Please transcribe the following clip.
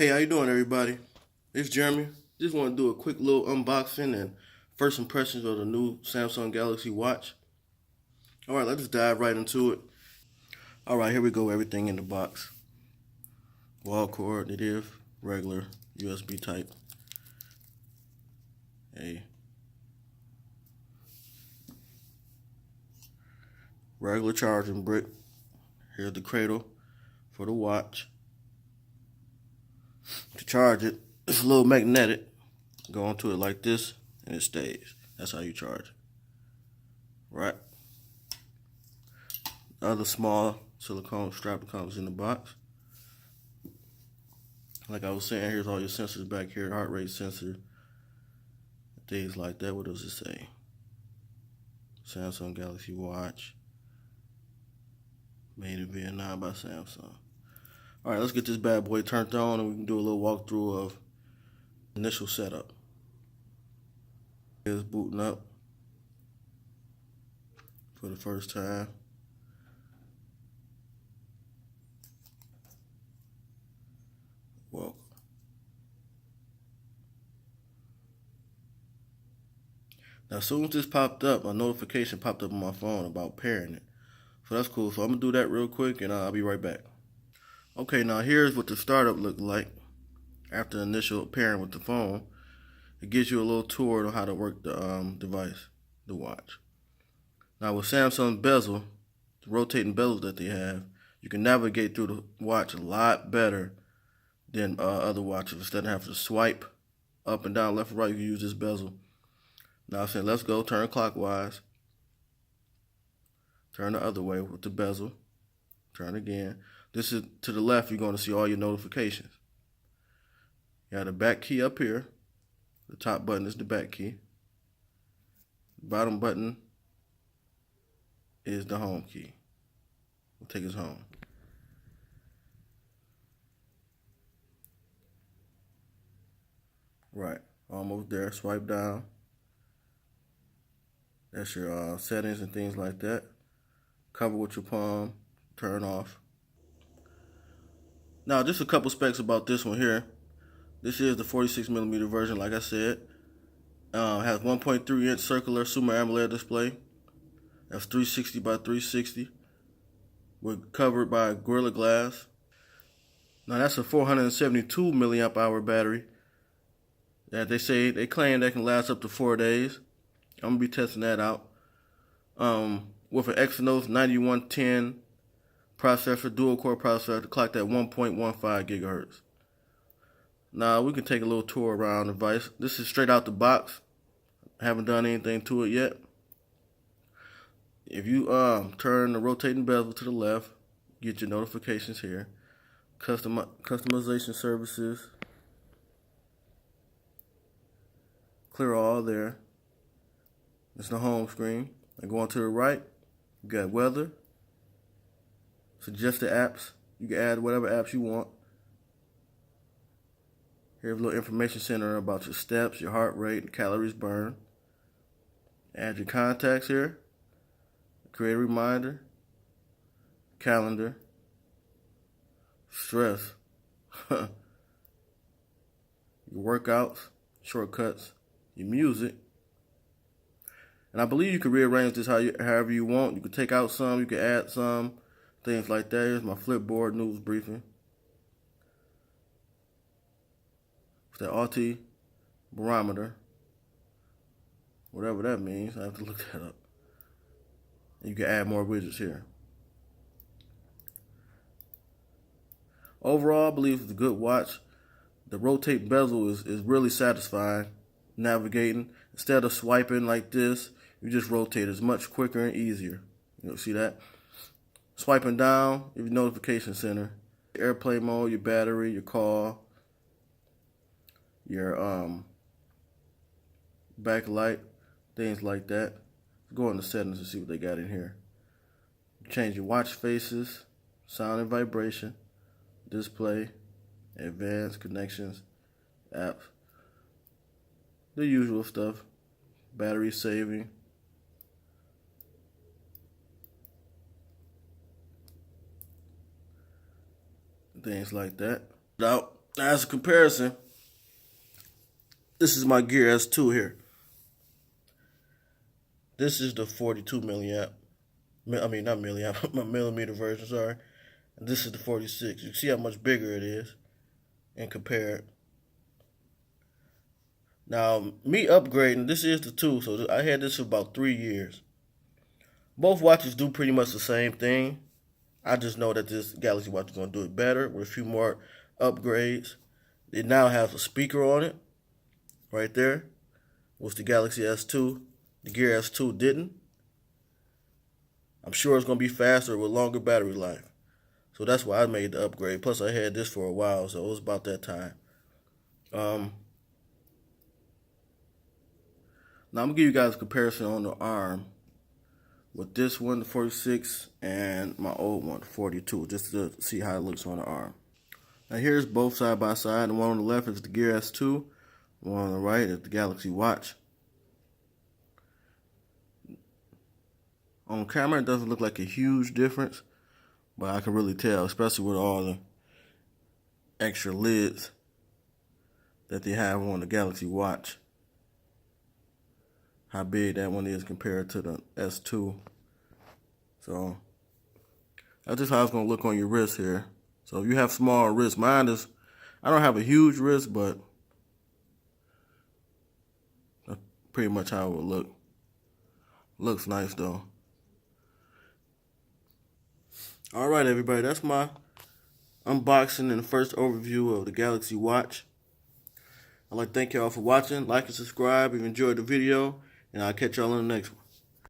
Hey, how you doing, everybody? It's Jeremy. Just want to do a quick little unboxing and first impressions of the new Samsung Galaxy Watch. All right, let's just dive right into it. All right, here we go. Everything in the box. Wall cord, it is regular USB type. A regular charging brick. Here's the cradle for the watch. To charge it, it's a little magnetic. Go onto it like this, and it stays. That's how you charge it. Right. Other small silicone strap that comes in the box. Like I was saying, here's all your sensors back here, heart rate sensor, things like that. What does it say? Samsung Galaxy Watch, made in Vietnam by Samsung. All right, let's get this bad boy turned on and we can do a little walkthrough of initial setup. It's booting up for the first time. Welcome. Now, as soon as this popped up, a notification popped up on my phone about pairing it. So that's cool. So I'm going to do that real quick and I'll be right back. Okay, now here's what the startup looked like after the initial pairing with the phone. It gives you a little tour on how to work the device, the watch. Now with Samsung bezel, the rotating bezels that they have, you can navigate through the watch a lot better than other watches. Instead of having to swipe up and down, left and right, you can use this bezel. Now I'm saying let's go, turn clockwise. Turn the other way with the bezel. Turn again. This is to the left, you're going to see all your notifications. You have the back key up here. The top button is the back key. The bottom button is the home key. We'll take us home. Right, almost there. Swipe down. That's your settings and things like that. Cover with your palm. Turn off. Now, just a couple specs about this one here. This is the 46mm version, like I said. Has 1.3-inch circular Super AMOLED display. That's 360 by 360. We're covered by Gorilla Glass. Now, that's a 472 milliamp hour battery that they claim that can last up to 4 days. I'm going to be testing that out. With an Exynos 9110 processor, dual-core processor, clocked at 1.15 gigahertz. Now, we can take a little tour around the device. This is straight out the box. I haven't done anything to it yet. If you turn the rotating bezel to the left, get your notifications here. Customization services. Clear all there. It's the home screen. And going to the right, you got weather. Suggested apps. You can add whatever apps you want. Here's a little information center about your steps, your heart rate, and calories burned. Add your contacts here. Create a reminder. Calendar. Stress. Your workouts, shortcuts, your music. And I believe you can rearrange this however you want. You can take out some, you can add some, things like that. Here's my Flipboard news briefing. It's the Auti barometer. Whatever that means, I have to look that up. And you can add more widgets here. Overall, I believe it's a good watch. The rotate bezel is really satisfying navigating. Instead of swiping like this, you just rotate. It's much quicker and easier. You know, see that? Swiping down, your notification center, airplane mode, your battery, your call, your backlight, things like that. Go into settings and see what they got in here. Change your watch faces, sound and vibration, display, advanced connections, apps, the usual stuff, battery saving, things like that. Out. Now, as a comparison, this is my Gear S2 here. This is the 42 milliamp. I mean, not milliamp, my millimeter version, sorry. And this is the 46. You see how much bigger it is and compare. Now, me upgrading, this is the 2, so I had this for about 3 years. Both watches do pretty much the same thing. I just know that this Galaxy Watch is going to do it better with a few more upgrades. It now has a speaker on it, right there, which the Galaxy S2, the Gear S2 didn't. I'm sure it's going to be faster with longer battery life. So that's why I made the upgrade. Plus, I had this for a while, so it was about that time. Now, I'm going to give you guys a comparison on the arm with this one, the 46, and my old one, 42, just to see how it looks on the arm. Now, here's both side by side. The one on the left is the Gear S2. The one on the right is the Galaxy Watch. On camera, it doesn't look like a huge difference, but I can really tell, especially with all the extra lids that they have on the Galaxy Watch, how big that one is compared to the S2. So that's just how it's going to look on your wrist here. So if you have small wrists, mine is, I don't have a huge wrist, but that's pretty much how it would look. Looks nice though. All right, everybody, that's my unboxing and first overview of the Galaxy Watch. I'd like to thank y'all for watching. Like and subscribe if you enjoyed the video, and I'll catch y'all in the next one.